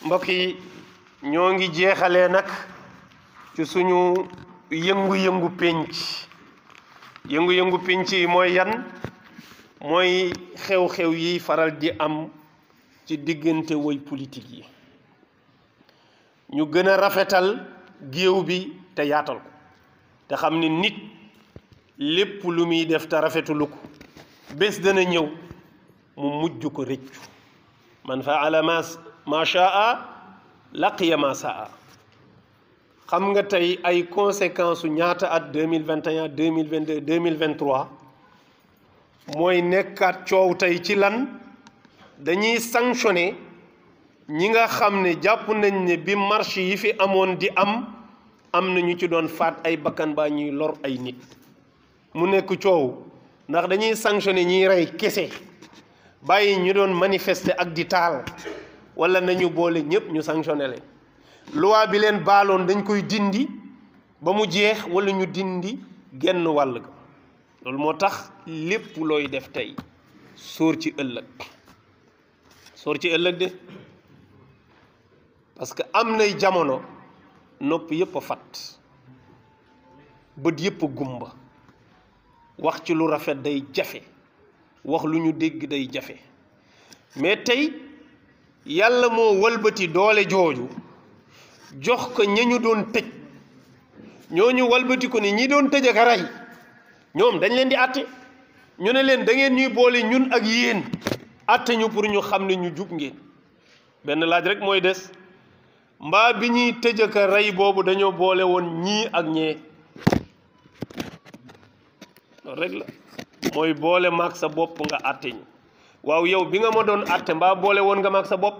mbokk yi ñoo ngi jeexalee nag ci suñu yëngu-yëngu pénc yëngu-yëngu pénc yi mooy yan mooy xew-xew yi faral di am ci diggante woy politique yi ñu gën a rafetal géew bi te yaatal ko te xam ni nit lépp lu muy def te rafetulu ko bés dana ñëw mu mujj ko rëccu man faala ma shaa laqiya ma saa xam nga tey ay conséquences su ñaata at 2021 2022 2023 mooy nekkaat coow tey ci lan dañuy sanctionné ñi nga xam ne jàpp nañ ne bi marche yi fi amoon di am na ñu ci doon faat ay bakkan baa ñuy lor ay nit mu nekk coow ndax dañuy sanctionné ñiy rey kese bàyyi ñu doon manifester ak di taal wala nañu boole ñëpp ñu sanctionné leen loi bi leen baaloon dañ koy dindi ba mu jeex wala ñu dindi genn wàll ga loolu moo tax lépp looy def tey sóor ci ëllëg de parce que am nay jamono nopp yëpp a fat bët yëpp a gumba wax ci lu rafet day jafe wax lu ñu dégg day jafe mais tey yàlla moo walbati doole jooju jox ko ña doon tëj ñooñu walbati ko ni ñi doon tëj ak a rey ñoom dañ leen di àtte ñu ne leen da ngeen ñuy boole ñun ak yéen àtte ñu pour ñu xam ne ñu jub ngeen benn laaj rek mooy des mbaa bi ñuy tëj ak a rey boobu dañoo boole woon ñii ak ñee loolu rek la mooy boole maag sa bopp nga àtte ñu waaw yow bi nga ma doon àtte mbaa boole woon nga maag sa bopp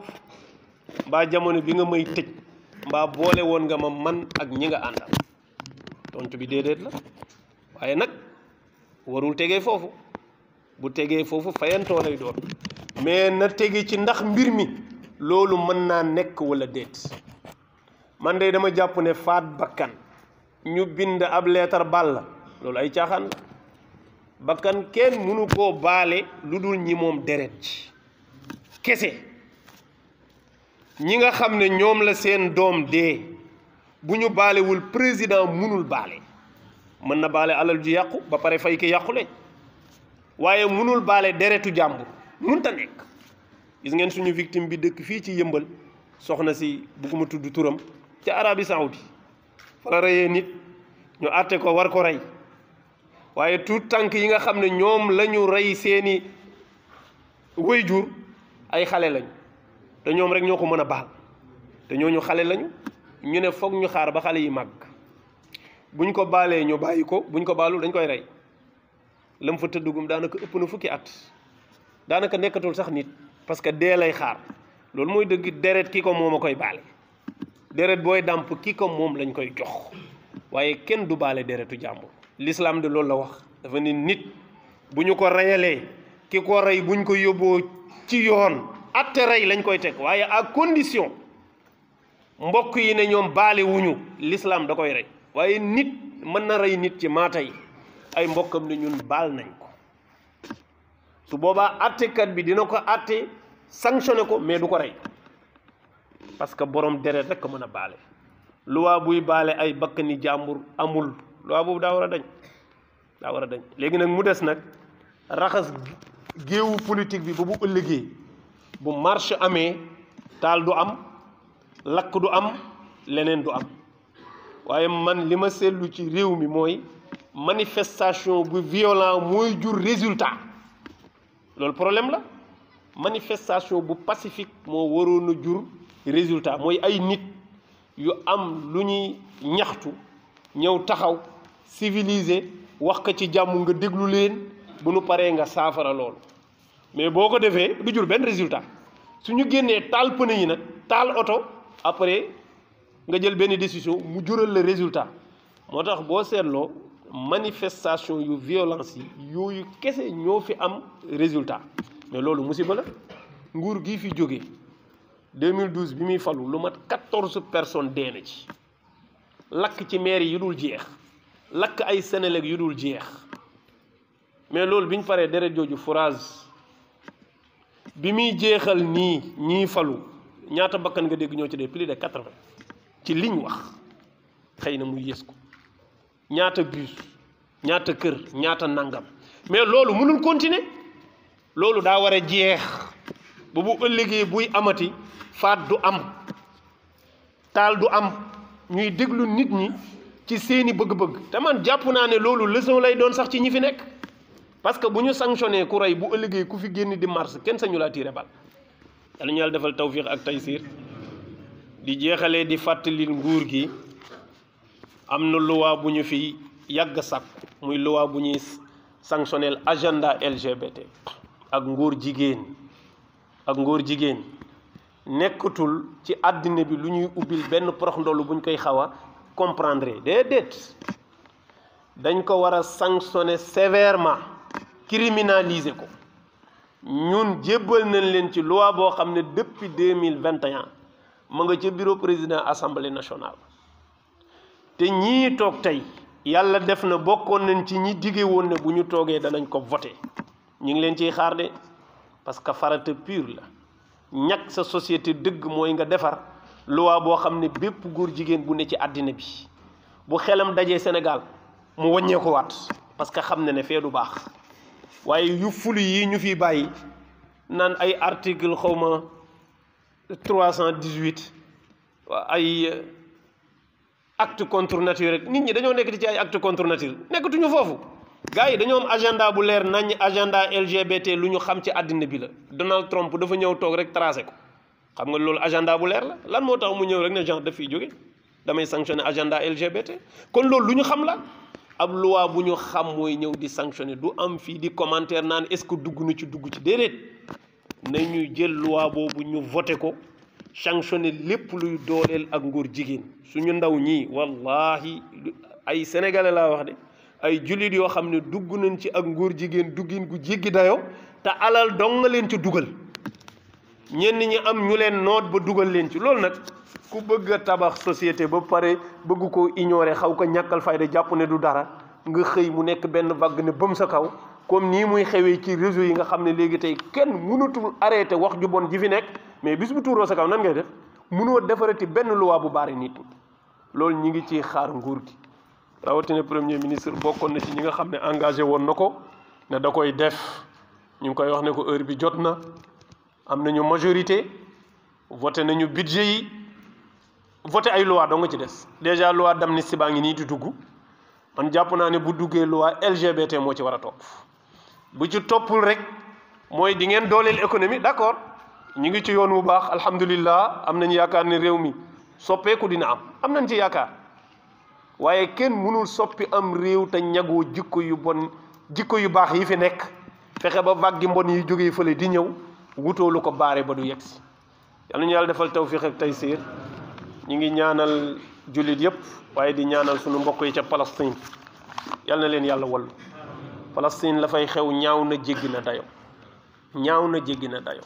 mbaa jamono bi nga may tëj mbaa boole woon nga ma man ak ñi nga àndal tontu bi déedéet la waaye nag warul tegee foofu bu tegee foofu fayantoo lay doon mais na tege ci ndax mbir mi loolu mën naa nekk wala déet man de dama jàpp ne faat bakkan ñu bind ab leetar bal la loolu ay caaxaan la bakkan kenn mënu koo baale lu dul ñi moom deret ci kese ñi nga xam ne ñoom la seen doom dee bu ñu baalewul président mënul baale mën na baale alal ju yàqu ba pare fay ki yàqule waaye mënul baale deretu jàmbur mënta nekk gis ngeen suñu victime bi dëkk fii ci yëmbal soxna si bugguma tudd turam ca Arabie Saoudi fa la reyee nit ñu àtte ko war ko rey waaye tout tànk yi nga xam ne ñoom la ñu rey seeni waajur ay xale lañu te ñoom rek ñoo ko mën a baal te ñooñu xale lañu ñu ne foog ñu xaar ba xale yi màgg buñ ko baalee ñu bàyyi ko buñ ko baalul dañ koy rey lam fa tëddugum daanaka ëpp na fukki at daanaka nekkatul sax nit parce que dee lay xaar loolu mooy dëgg deret ki ko moom a koy baale deret booy dàmp ki ko moom lañ koy jox waaye kenn du baale deretu jàmbur l'islam de loolu la wax dafa ne nit bu ñu ko reyalee ki ko rey buñ ko yóbboo ci yoon atte rey lañ koy teg waaye à condition mbokk yi ne ñoom baale wuñu l'islam da koy rey waaye nit mën na rey nit ci maata yi ay mbokkam ne ñun baal nañ ko su boobaa attekat bi dina ko atte sanctionné ko mais du ko rey parce que borom deret rek ko mën a baale loi buy baale ay bakkani jàmbur amul loi boobu daa war a dañ léegi nag mu des nag raxas géewu politique bi ba bu ëllëgee bu marche amee taal du am lakk du am leneen du am waaye man li ma seetlu ci réew mi mooy manifestation bu violent mooy jur résultat loolu problème la manifestation bu pacifique moo waroon a jur résultat mooy ay nit yu am lu ñuy ñaxtu ñëw taxaw civilisé wax ko ci jàmm nga déglu leen bu nu paree nga saafara loolu mais boo ko defee du jur benn résultat su ñu génnee taal pneu yi nag taal oto après nga jël benn décision mu jural le résultat moo tax boo seetloo manifestation yu violence yi yooyu kese ñoo fi am résultat mais loolu musiba la nguur gi fi jógee 2012 bi muy falu lu mat 14 personnes dee na ci lakk ci maire yu dul jeex lakk ay Sénélec yu dul jeex mais loolu bi ñu paree deret jooju forage bi muy jeexal nii ñii falu ñaata bakkan nga dégg ñoo ci dee plus de 80 ci liñ wax xëy na mu yées ko ñaata bus ñaata kër ñaata nangam mais loolu mënul continuer loolu daa war a jeex ba bu ëllëgee buy amati faat du am taal du am ñuy déglu nit ñi ci seeni bëgg-bëgg te man jàpp naa ne loolu leçon lay doon sax ci ñi fi nekk parce que bu ñu sanctionné ku rey bu ëllëgee ku fi génn di mars kenn sañu laa tiire bal yàlla ñu yàlla defal tawfiq ak taysir di jeexalee di fàttali nguur gi am na loi bu ñu fi yàgg sàkk muy loi bu ñuy sanctionnel agenda LGBT ak ngóor jigéen nekkatul ci àddina bi lu ñuy ubbil benn porox ndollu bu ñu koy xaw a comprendre déedéet dañ ko war a sanctionner sévèrement criminaliser ko ñun jébbal nañ leen ci loi boo xam ne depuis 2021 ma nga ca bureau président assemblée nationale te ñii toog tey yàlla def na bokkoon nañ ci ñi dige woon ne bu ñu toogee danañ ko voté ñu ngi leen ciy xaar de parce que farata pure la ñàkk sa société dëgg mooy nga defar loi boo xam ne bépp góor jigéen bu ne ci àddina bi bu xelam dajee Sénégal mu wàññee ko waat parce que xam na ne fee du baax waaye yu fulu yi ñu fi bàyyi naan ay article xawma 318 ay acte contre nature rek nit ñi dañoo nekk ci ay acte contre nature nekkatuñu foofu gars yi dañoo am agenda bu leer nañ agenda LGBT lu ñu xam ci àddina bi la Donald Trump dafa ñëw toog rek tracé ko xam nga loolu agenda bu leer la lan moo tax mu ñëw rek ne genre daf fiy jóge damay sanctionné agenda LGBT kon loolu lu ñu xam la ab loi bu ñu xam mooy ñëw di sanctionné du am fii di commentaire naan est-ce que dugg na ci dugg ci déedéet nañu jël loi boobu ñu voté ko sanctionné lépp luy dooleel ak ngóor jigéen suñu ndaw ñii wallahi ay sénégalais laa wax de ay jullit yoo xam ne dugg nañ ci ak ngóor jigéen duggin gu jéggi dayoo te alal dong nga leen ci dugal ñenn ñi am ñu leen noot ba dugal leen ci loolu nag ku bëgg a tabax société ba pare bëgg ko ignorer xaw ko ñàkkal fayda jàpp ne du dara nga xëy mu nekk benn vague ne bëm sa kaw comme nii muy xewee ci réseau yi nga xam ne léegi tey kenn mënatul arrêté wax ju bon ji fi nekk mais bis bu tuuroo sa kaw nan ngay def mënoo defarati benn loi bu baari nit loolu ñi ngi ci xaar nguur gi rawatina premier ministre bokkoon na ci ñi nga xam ne engagé woon na ko ne da koy def ñu ngi koy wax ne ko heure bi jot na am nañu majorité voté nañu budget yi voté ay loi doo nga ci des déjà loi d'amnistie baa ngi nii di dugg man jàpp naa ne bu duggee loi LGBT moo ci war a topp bu ci toppul rek mooy di ngeen dooleel économie d'accord ñu ngi ci yoon wu baax alhamdulillah am nañu yaakaar ne réew mi soppeeku dina am nañ ci yaakaar waaye kenn mënul soppi am réew te ñagoo jikko yu bon jikko yu baax yi fi nekk fexe ba vague mbon yi jógee fële di ñëw wutoo lu ko baare ba du yegsi yal nañu yàlla defal tawfiq ak taysiir ñu ngi ñaanal jullit yépp waaye di ñaanal sunu mbokk yi ca Palestine yal na leen yàlla wallu Palestine la fay xew ñaaw na jéggi na dayo ñaaw na jéggi na dayo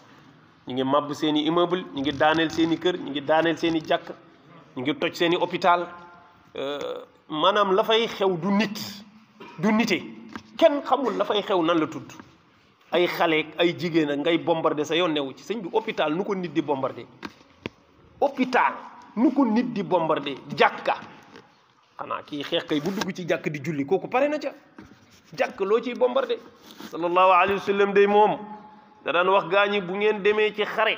ñu ngi màbb seeni immeuble ñu ngi daaneel seeni kër ñu ngi daaneel seeni jàkk ñu ngi toj seeni hôpital maanaam la fay xew du nite kenn xamul la fay xew nan la tudd ay xale ay jigéen ak ngay bombardé sa yoon newu ci sëñ bi hôpital nu ko nit di bombardé hôpital nu ko nit di bombardé jàkka xanaa kii xeex kay bu dugg ci jàkk di julli kooku pare na ca jàkk loo ciy bombardé sallallahu alayhi wa sallam day moom da daan wax gaa ñi bu ngeen demee ci xare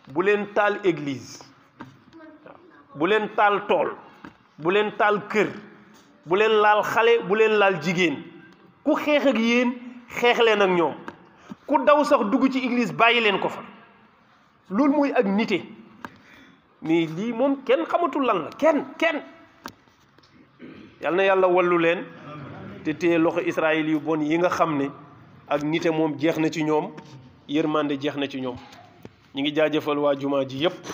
bu leen taal église bu leen taal tool bu leen taal kër bu leen laal xale bu leen laal jigéen ku xeex ak yéen xeex leen ak ñoom ku daw sax dugg ci église bàyyi leen ko fa loolu mooy ak nite mais lii moom kenn xamatul lan la kenn yal na yàlla wallu leen te téye loxo Israël yu bon yi nga xam ne ak nite moom jeex na ci ñoom yërmande jeex na ci ñoom ñi ngi jaajëfal waa jumaa ji yépp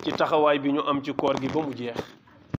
ci taxawaay bi ñu am ci koor gi ba mu jeex